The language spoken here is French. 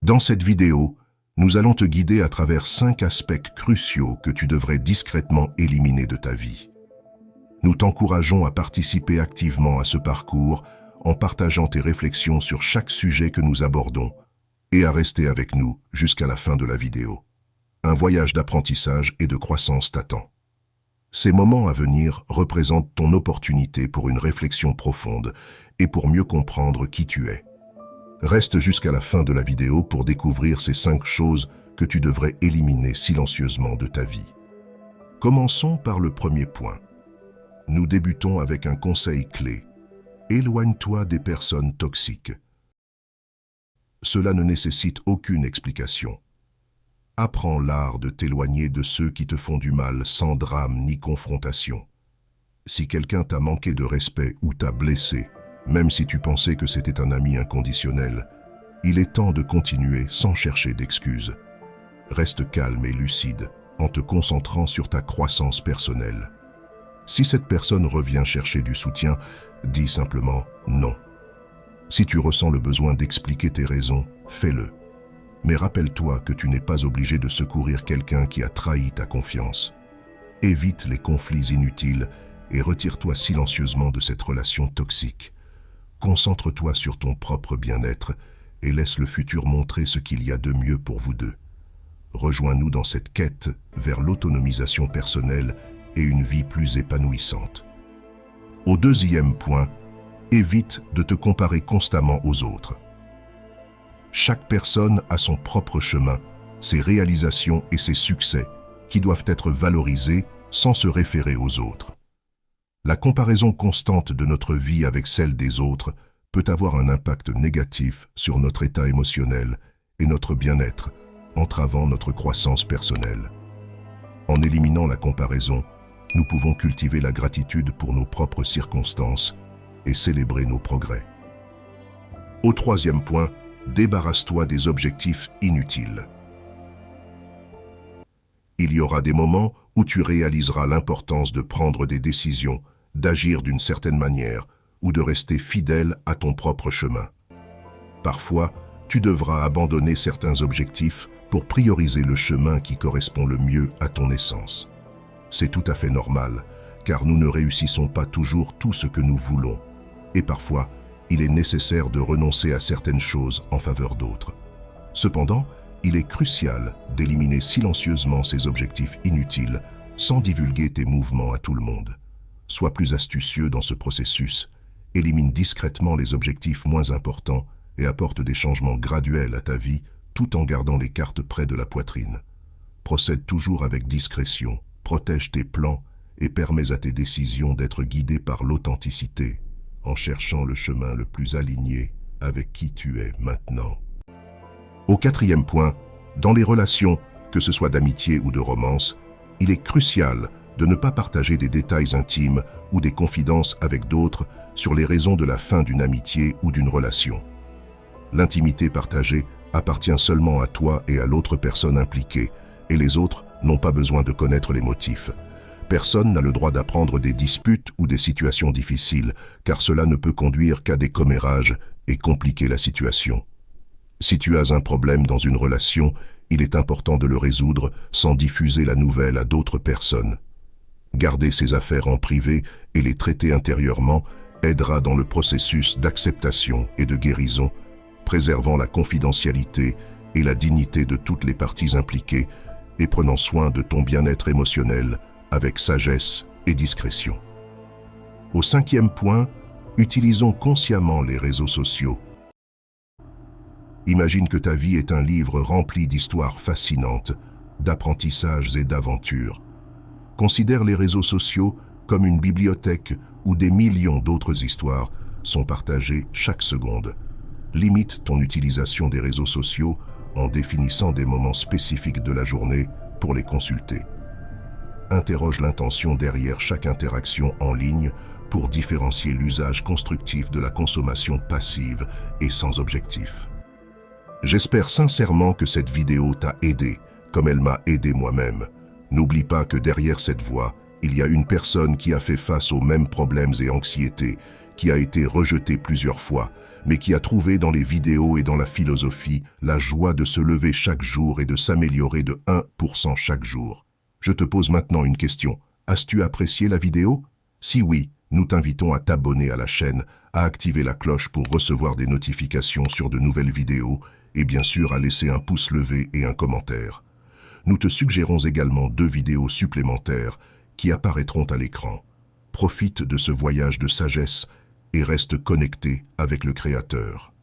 Dans cette vidéo, nous allons te guider à travers 5 aspects cruciaux que tu devrais discrètement éliminer de ta vie. Nous t'encourageons à participer activement à ce parcours en partageant tes réflexions sur chaque sujet que nous abordons et à rester avec nous jusqu'à la fin de la vidéo. Un voyage d'apprentissage et de croissance t'attend. Ces moments à venir représentent ton opportunité pour une réflexion profonde et pour mieux comprendre qui tu es. Reste jusqu'à la fin de la vidéo pour découvrir ces 5 choses que tu devrais éliminer silencieusement de ta vie. Commençons par le premier point. Nous débutons avec un conseil clé. Éloigne-toi des personnes toxiques. Cela ne nécessite aucune explication. Apprends l'art de t'éloigner de ceux qui te font du mal sans drame ni confrontation. Si quelqu'un t'a manqué de respect ou t'a blessé, même si tu pensais que c'était un ami inconditionnel, il est temps de continuer sans chercher d'excuses. Reste calme et lucide en te concentrant sur ta croissance personnelle. Si cette personne revient chercher du soutien, dis simplement non. Si tu ressens le besoin d'expliquer tes raisons, fais-le. Mais rappelle-toi que tu n'es pas obligé de secourir quelqu'un qui a trahi ta confiance. Évite les conflits inutiles et retire-toi silencieusement de cette relation toxique. Concentre-toi sur ton propre bien-être et laisse le futur montrer ce qu'il y a de mieux pour vous deux. Rejoins-nous dans cette quête vers l'autonomisation personnelle et une vie plus épanouissante. Au deuxième point, évite de te comparer constamment aux autres. Chaque personne a son propre chemin, ses réalisations et ses succès qui doivent être valorisés sans se référer aux autres. La comparaison constante de notre vie avec celle des autres peut avoir un impact négatif sur notre état émotionnel et notre bien-être, entravant notre croissance personnelle. En éliminant la comparaison, nous pouvons cultiver la gratitude pour nos propres circonstances et célébrer nos progrès. Au troisième point, débarrasse-toi des objectifs inutiles. Il y aura des moments où tu réaliseras l'importance de prendre des décisions, d'agir d'une certaine manière ou de rester fidèle à ton propre chemin. Parfois, tu devras abandonner certains objectifs pour prioriser le chemin qui correspond le mieux à ton essence. C'est tout à fait normal, car nous ne réussissons pas toujours tout ce que nous voulons, et parfois, il est nécessaire de renoncer à certaines choses en faveur d'autres. Cependant, il est crucial d'éliminer silencieusement ces objectifs inutiles sans divulguer tes mouvements à tout le monde. Sois plus astucieux dans ce processus, élimine discrètement les objectifs moins importants et apporte des changements graduels à ta vie tout en gardant les cartes près de la poitrine. Procède toujours avec discrétion, protège tes plans et permets à tes décisions d'être guidées par l'authenticité, en cherchant le chemin le plus aligné avec qui tu es maintenant. Au quatrième point, dans les relations, que ce soit d'amitié ou de romance, il est crucial de ne pas partager des détails intimes ou des confidences avec d'autres sur les raisons de la fin d'une amitié ou d'une relation. L'intimité partagée appartient seulement à toi et à l'autre personne impliquée, et les autres n'ont pas besoin de connaître les motifs. Personne n'a le droit d'apprendre des disputes ou des situations difficiles, car cela ne peut conduire qu'à des commérages et compliquer la situation. Si tu as un problème dans une relation, il est important de le résoudre sans diffuser la nouvelle à d'autres personnes. Garder ces affaires en privé et les traiter intérieurement aidera dans le processus d'acceptation et de guérison, préservant la confidentialité et la dignité de toutes les parties impliquées et prenant soin de ton bien-être émotionnel avec sagesse et discrétion. Au cinquième point, utilisons consciemment les réseaux sociaux. Imagine que ta vie est un livre rempli d'histoires fascinantes, d'apprentissages et d'aventures. Considère les réseaux sociaux comme une bibliothèque où des millions d'autres histoires sont partagées chaque seconde. Limite ton utilisation des réseaux sociaux en définissant des moments spécifiques de la journée pour les consulter. Interroge l'intention derrière chaque interaction en ligne pour différencier l'usage constructif de la consommation passive et sans objectif. J'espère sincèrement que cette vidéo t'a aidé, comme elle m'a aidé moi-même. N'oublie pas que derrière cette voix, il y a une personne qui a fait face aux mêmes problèmes et anxiétés, qui a été rejetée plusieurs fois, mais qui a trouvé dans les vidéos et dans la philosophie la joie de se lever chaque jour et de s'améliorer de 1% chaque jour. Je te pose maintenant une question. As-tu apprécié la vidéo? Si oui, nous t'invitons à t'abonner à la chaîne, à activer la cloche pour recevoir des notifications sur de nouvelles vidéos et bien sûr à laisser un pouce levé et un commentaire. Nous te suggérons également 2 vidéos supplémentaires qui apparaîtront à l'écran. Profite de ce voyage de sagesse et reste connecté avec le Créateur.